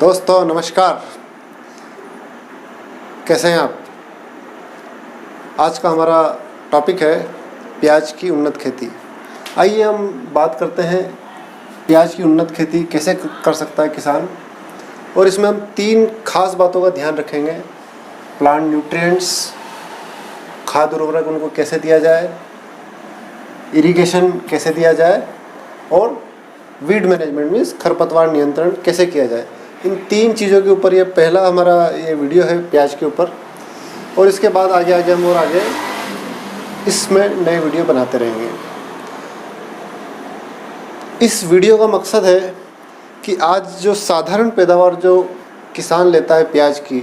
दोस्तों नमस्कार, कैसे हैं आप। आज का हमारा टॉपिक है प्याज की उन्नत खेती। आइए हम बात करते हैं प्याज की उन्नत खेती कैसे कर सकता है किसान, और इसमें हम 3 खास बातों का ध्यान रखेंगे। प्लांट न्यूट्रिएंट्स, खाद उर्वरक उनको कैसे दिया जाए, इरिगेशन कैसे दिया जाए, और वीड मैनेजमेंट मीन्स खरपतवार नियंत्रण कैसे किया जाए। इन 3 चीज़ों के ऊपर ये पहला हमारा ये वीडियो है प्याज के ऊपर, और इसके बाद आगे हम और आगे इसमें नए वीडियो बनाते रहेंगे। इस वीडियो का मकसद है कि आज जो साधारण पैदावार जो किसान लेता है प्याज की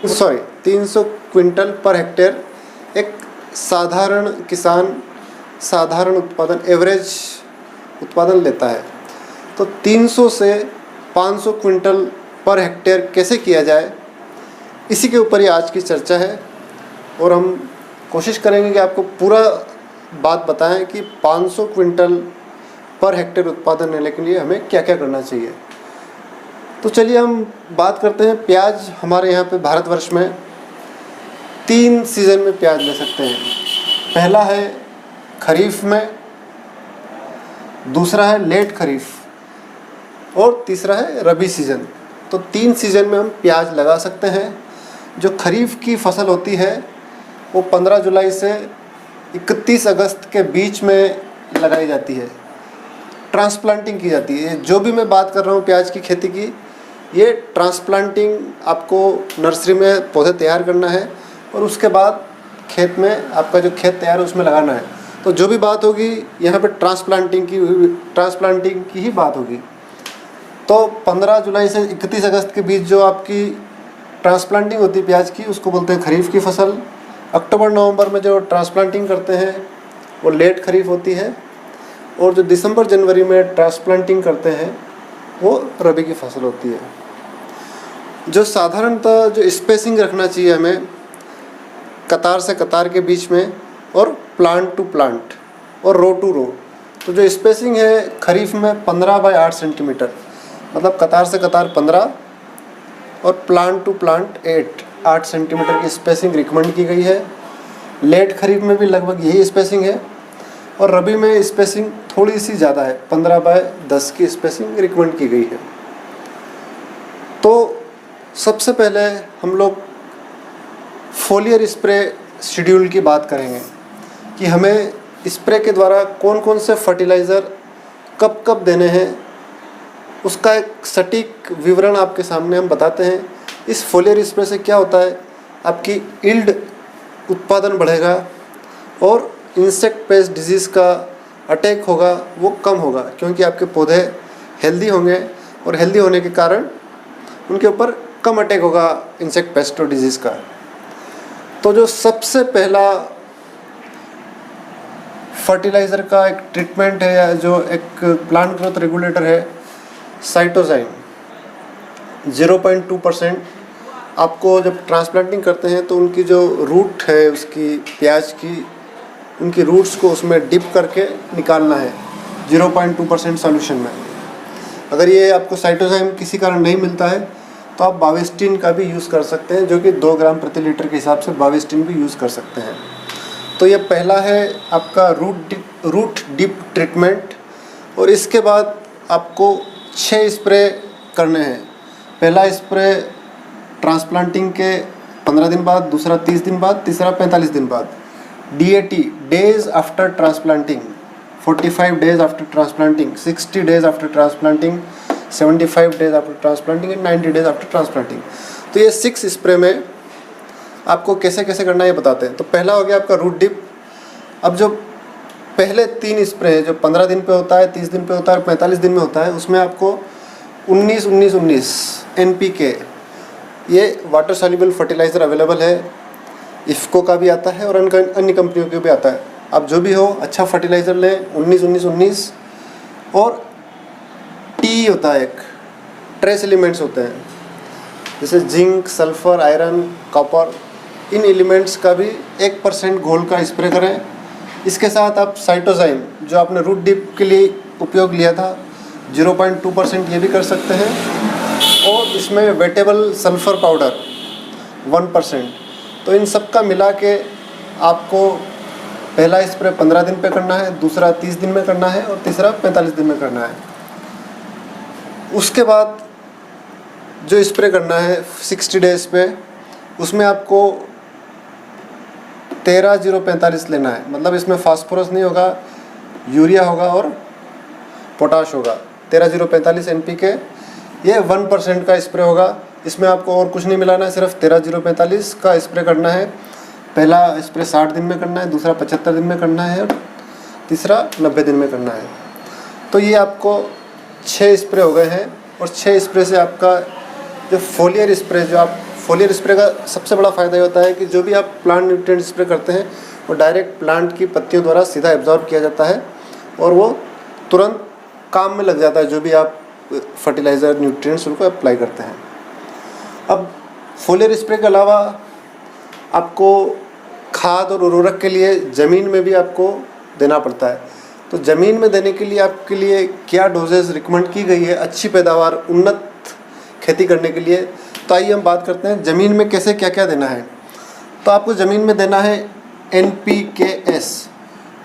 300 क्विंटल पर हेक्टेयर, एक साधारण किसान साधारण उत्पादन एवरेज उत्पादन लेता है, तो 300 से 500 क्विंटल पर हेक्टेयर कैसे किया जाए, इसी के ऊपर ही आज की चर्चा है। और हम कोशिश करेंगे कि आपको पूरा बात बताएं कि 500 क्विंटल पर हेक्टेयर उत्पादन लेने के लिए हमें क्या क्या करना चाहिए। तो चलिए हम बात करते हैं। प्याज हमारे यहाँ पे भारतवर्ष में 3 सीज़न में प्याज ले सकते हैं। पहला है खरीफ में, दूसरा है लेट खरीफ, और तीसरा है रबी सीज़न। तो 3 सीज़न में हम प्याज लगा सकते हैं। जो खरीफ की फसल होती है वो 15 जुलाई से 31 अगस्त के बीच में लगाई जाती है, ट्रांसप्लांटिंग की जाती है। जो भी मैं बात कर रहा हूँ प्याज की खेती की, ये ट्रांसप्लांटिंग, आपको नर्सरी में पौधे तैयार करना है और उसके बाद खेत में, आपका जो खेत तैयार है उसमें लगाना है। तो जो भी बात होगी यहाँ पे ट्रांसप्लांटिंग की ही बात होगी। तो 15 जुलाई से 31 अगस्त के बीच जो आपकी ट्रांसप्लांटिंग होती है प्याज की, उसको बोलते हैं खरीफ की फसल। अक्टूबर नवंबर में जो ट्रांसप्लांटिंग करते हैं वो लेट खरीफ होती है, और जो दिसंबर जनवरी में ट्रांसप्लांटिंग करते हैं वो रबी की फसल होती है। जो साधारणतः जो स्पेसिंग रखना चाहिए हमें कतार से कतार के बीच में, और प्लांट टू प्लांट और रो टू रो, तो जो स्पेसिंग है खरीफ में 15 बाय 8 सेंटीमीटर, मतलब कतार से कतार 15 और प्लांट टू प्लांट 8 सेंटीमीटर की स्पेसिंग रिकमेंड की गई है। लेट खरीफ में भी लगभग यही स्पेसिंग है, और रबी में स्पेसिंग थोड़ी सी ज़्यादा है, 15 बाय 10 की स्पेसिंग रिकमेंड की गई है। तो सबसे पहले हम लोग फोलियर स्प्रे शेड्यूल की बात करेंगे कि हमें स्प्रे के द्वारा कौन कौन से फर्टिलाइज़र कब कब देने हैं, उसका एक सटीक विवरण आपके सामने हम बताते हैं। इस फोलियर स्प्रे से क्या होता है, आपकी यील्ड उत्पादन बढ़ेगा, और इंसेक्ट पेस्ट डिजीज़ का अटैक होगा वो कम होगा, क्योंकि आपके पौधे हेल्दी होंगे, और हेल्दी होने के कारण उनके ऊपर कम अटैक होगा इंसेक्ट पेस्ट और डिजीज़ का। तो जो सबसे पहला फर्टिलाइज़र का एक ट्रीटमेंट है, या जो एक प्लांट ग्रोथ रेगुलेटर है, साइटोजाइम 0.2%। आपको जब ट्रांसप्लांटिंग करते हैं तो उनकी जो रूट है उसकी प्याज की, उनकी रूट्स को उसमें डिप करके निकालना है 0.2% सॉल्यूशन में। अगर ये आपको साइटोजाइम किसी कारण नहीं मिलता है तो आप बाविस्टिन का भी यूज़ कर सकते हैं, जो कि 2 ग्राम प्रति लीटर के हिसाब से बाविस्टिन भी यूज़ कर सकते हैं। तो ये पहला है आपका रूट डिप ट्रीटमेंट। और इसके बाद आपको 6 स्प्रे करने हैं। पहला स्प्रे ट्रांसप्लांटिंग के 15 दिन बाद, दूसरा 30 दिन बाद, तीसरा 45 दिन बाद। DAT days after transplanting, 45 days after transplanting, 60 days after transplanting, 75 days after transplanting and 90 days after transplanting. तो ये 6 स्प्रे में आपको कैसे कैसे करना है ये बताते हैं। तो पहला हो गया आपका रूट डिप। अब जो पहले 3 स्प्रे हैं, जो 15 दिन पे होता है, 30 दिन पे होता है, 45 दिन में होता है, उसमें आपको 19-19-19 NPK, ये वाटर सॉल्युबल फर्टिलाइज़र अवेलेबल है। इफ़को का भी आता है और अन्य कंपनियों के भी आता है। आप जो भी हो अच्छा फर्टिलाइज़र लें, 19-19-19। और टी होता है, एक ट्रेस एलिमेंट्स होते हैं, जैसे जिंक, सल्फर, आयरन, कॉपर, इन एलिमेंट्स का भी 1% घोल का स्प्रे करें। इसके साथ आप साइटोजाइम, जो आपने रूट डिप के लिए उपयोग लिया था, 0.2% ये भी कर सकते हैं। और इसमें वेटेबल सल्फ़र पाउडर 1%। तो इन सब का मिला के आपको पहला स्प्रे 15 दिन पे करना है, दूसरा 30 दिन में करना है और तीसरा 45 दिन में करना है। उसके बाद जो स्प्रे करना है 60 डेज़ पे, उसमें आपको 13-0-45 लेना है। मतलब इसमें फास्फोरस नहीं होगा, यूरिया होगा और पोटाश होगा। 13-0-45 NPK, ये 1% का स्प्रे होगा। इसमें आपको और कुछ नहीं मिलाना है, सिर्फ 13-0-45 का स्प्रे करना है। पहला स्प्रे 60 दिन में करना है, दूसरा 75 दिन में करना है और तीसरा 90 दिन में करना है। तो ये आपको 6 स्प्रे हो गए हैं। और 6 स्प्रे से आपका जो फोलियर स्प्रे का सबसे बड़ा फ़ायदा ये होता है कि जो भी आप प्लांट न्यूट्रिएंट स्प्रे करते हैं वो डायरेक्ट प्लांट की पत्तियों द्वारा सीधा एब्जॉर्ब किया जाता है और वो तुरंत काम में लग जाता है, जो भी आप फर्टिलाइज़र न्यूट्रिएंट्स उनको अप्लाई करते हैं। अब फोलियर स्प्रे के अलावा आपको खाद और उर्वरक के लिए ज़मीन में भी आपको देना पड़ता है। तो ज़मीन में देने के लिए आपके लिए क्या डोजेज़ रिकमेंड की गई है अच्छी पैदावार, उन्नत खेती करने के लिए, तो आइए हम बात करते हैं ज़मीन में कैसे क्या क्या देना है। तो आपको ज़मीन में देना है NPKs,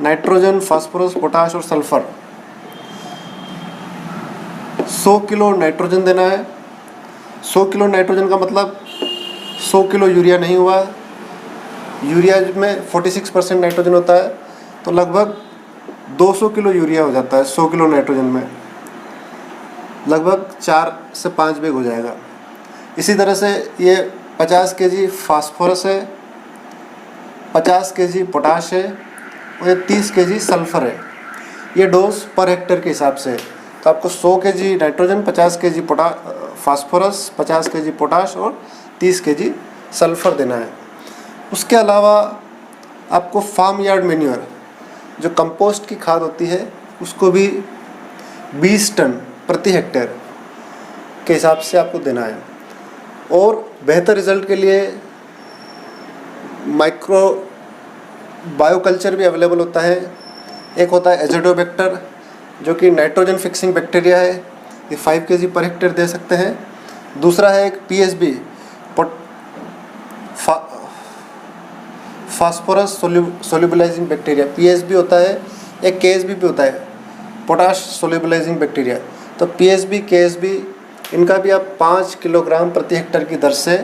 नाइट्रोजन, फास्फोरस, पोटाश और सल्फ़र। 100 किलो नाइट्रोजन देना है। 100 किलो नाइट्रोजन का मतलब 100 किलो यूरिया नहीं हुआ। यूरिया में 46% नाइट्रोजन होता है, तो लगभग 200 किलो यूरिया हो जाता है 100 किलो नाइट्रोजन में। लगभग 4 से 5 बैग हो जाएगा। इसी तरह से ये 50 kg फास्फोरस है, 50 kg पोटाश है और ये 30 kg सल्फ़र है। ये डोज पर हेक्टेयर के हिसाब से है। तो आपको 100 kg nitrogen, 50 kg phosphorus, 50 kg potash और 30 kg सल्फ़र देना है। उसके अलावा आपको फार्म यार्ड मैन्योर, जो कंपोस्ट की खाद होती है, उसको भी 20 टन प्रति हेक्टेयर के हिसाब से आपको देना है। और बेहतर रिजल्ट के लिए माइक्रो बायोकल्चर भी अवेलेबल होता है। एक होता है एज़ोडोबैक्टर, जो कि नाइट्रोजन फिक्सिंग बैक्टीरिया है, ये 5 kg पर हेक्टेयर दे सकते हैं। दूसरा है एक PSB, phosphorus solubilising bacteria, PSB होता है। एक KSB भी होता है, पोटाश सोल्यूबलाइजिंग बैक्टीरिया। तो PSB, KSB इनका भी आप 5 किलोग्राम प्रति हेक्टेयर की दर से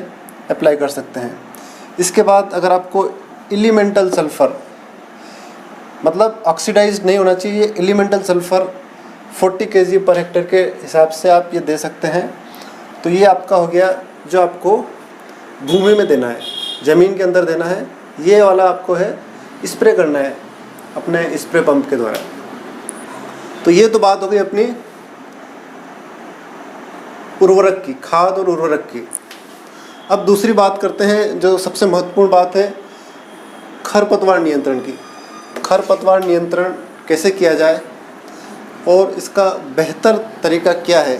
अप्लाई कर सकते हैं। इसके बाद अगर आपको एलिमेंटल सल्फ़र, मतलब ऑक्सीडाइज्ड नहीं होना चाहिए, elemental sulphur 40 kg per hectare के हिसाब से आप ये दे सकते हैं। तो ये आपका हो गया जो आपको भूमि में देना है, ज़मीन के अंदर देना है। ये वाला आपको है स्प्रे करना है अपने स्प्रे पंप के द्वारा। तो ये तो बात हो गई अपनी उर्वरक की, खाद और उर्वरक की। अब दूसरी बात करते हैं जो सबसे महत्वपूर्ण बात है, खरपतवार नियंत्रण की। खरपतवार नियंत्रण कैसे किया जाए और इसका बेहतर तरीका क्या है।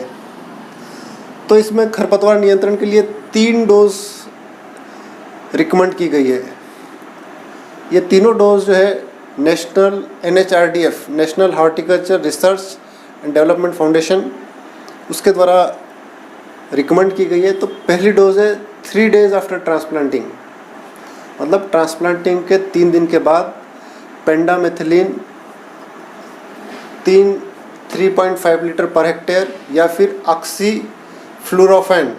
तो इसमें खरपतवार नियंत्रण के लिए 3 डोज रिकमेंड की गई है। ये तीनों डोज जो है national NHRDF, national horticulture research and development foundation, उसके द्वारा रिकमेंड की गई है। तो पहली डोज है 3 days आफ्टर ट्रांसप्लांटिंग, मतलब ट्रांसप्लांटिंग के 3 दिन के बाद पेंडामेथिलीन 3.5 लीटर पर हेक्टेयर या फिर ऑक्सीफ्लोरोफेन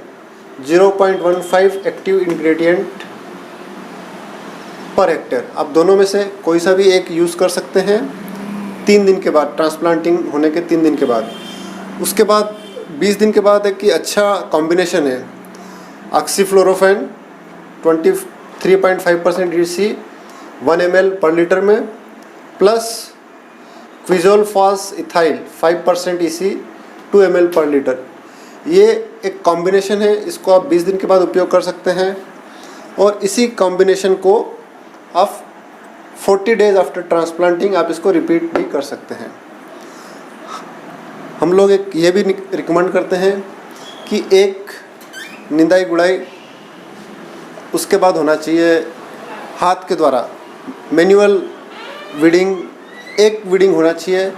0.15 एक्टिव इंग्रेडिएंट पर हेक्टेयर। आप दोनों में से कोई सा भी एक यूज़ कर सकते हैं 3 दिन के बाद, ट्रांसप्लांटिंग होने के 3 दिन के बाद। उसके बाद 20 दिन के बाद एक कि अच्छा कॉम्बिनेशन है ऑक्सीफ्लोरोफेन 23.5% EC 1 ml पर लीटर में, प्लस क्विजोलफॉस इथाइल 5% EC 2 ml पर लीटर। ये एक कॉम्बिनेशन है, इसको आप 20 दिन के बाद उपयोग कर सकते हैं। और इसी कॉम्बिनेशन को आप 40 days आफ्टर ट्रांसप्लांटिंग आप इसको रिपीट भी कर सकते हैं। हम लोग एक ये भी रिकमेंड करते हैं कि एक निंदाई गुड़ाई उसके बाद होना चाहिए हाथ के द्वारा, मैनुअल वीडिंग, एक वीडिंग होना चाहिए।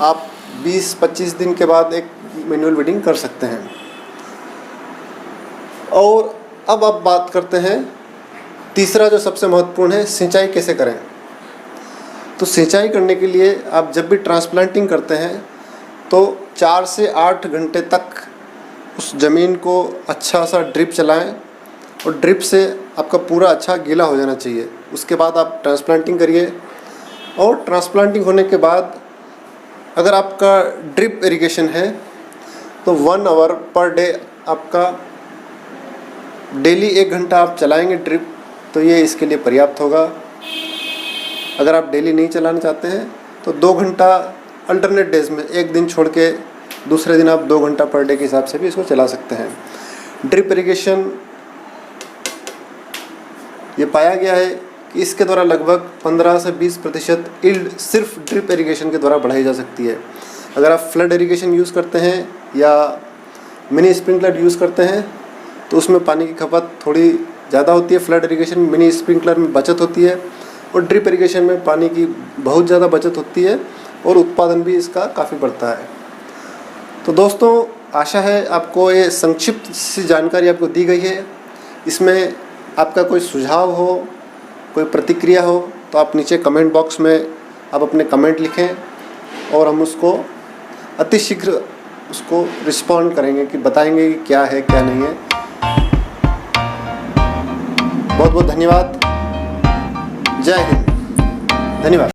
आप 20-25 दिन के बाद एक मैनुअल वीडिंग कर सकते हैं। और अब आप बात करते हैं तीसरा जो सबसे महत्वपूर्ण है, सिंचाई कैसे करें। तो सिंचाई करने के लिए आप जब भी ट्रांसप्लांटिंग करते हैं तो 4 से 8 घंटे तक उस ज़मीन को अच्छा सा ड्रिप चलाएं और ड्रिप से आपका पूरा अच्छा गीला हो जाना चाहिए। उसके बाद आप ट्रांसप्लांटिंग करिए और ट्रांसप्लांटिंग होने के बाद अगर आपका ड्रिप इरिगेशन है तो 1 आवर पर डे आपका डेली 1 घंटा आप चलाएंगे ड्रिप, तो ये इसके लिए पर्याप्त होगा। अगर आप डेली नहीं चलाना चाहते हैं तो 2 घंटा अल्टरनेट डेज में, एक दिन छोड़ के दूसरे दिन आप 2 घंटा पर डे के हिसाब से भी इसको चला सकते हैं। ड्रिप इरिगेशन ये पाया गया है कि इसके द्वारा लगभग 15 से 20% यील्ड सिर्फ ड्रिप इरिगेशन के द्वारा बढ़ाई जा सकती है। अगर आप फ्लड इरिगेशन यूज़ करते हैं या मिनी स्प्रिंकलर यूज़ करते हैं तो उसमें पानी की खपत थोड़ी ज़्यादा होती है। फ्लड इरिगेशन, मिनी स्प्रिंकलर में बचत होती है और ड्रिप इरिगेशन में पानी की बहुत ज़्यादा बचत होती है और उत्पादन भी इसका काफ़ी बढ़ता है। तो दोस्तों, आशा है आपको ये संक्षिप्त सी जानकारी आपको दी गई है। इसमें आपका कोई सुझाव हो, कोई प्रतिक्रिया हो तो आप नीचे कमेंट बॉक्स में आप अपने कमेंट लिखें और हम उसको अतिशीघ्र उसको रिस्पॉन्ड करेंगे कि बताएंगे कि क्या है क्या नहीं है। बहुत बहुत धन्यवाद। जय हिंद। धन्यवाद।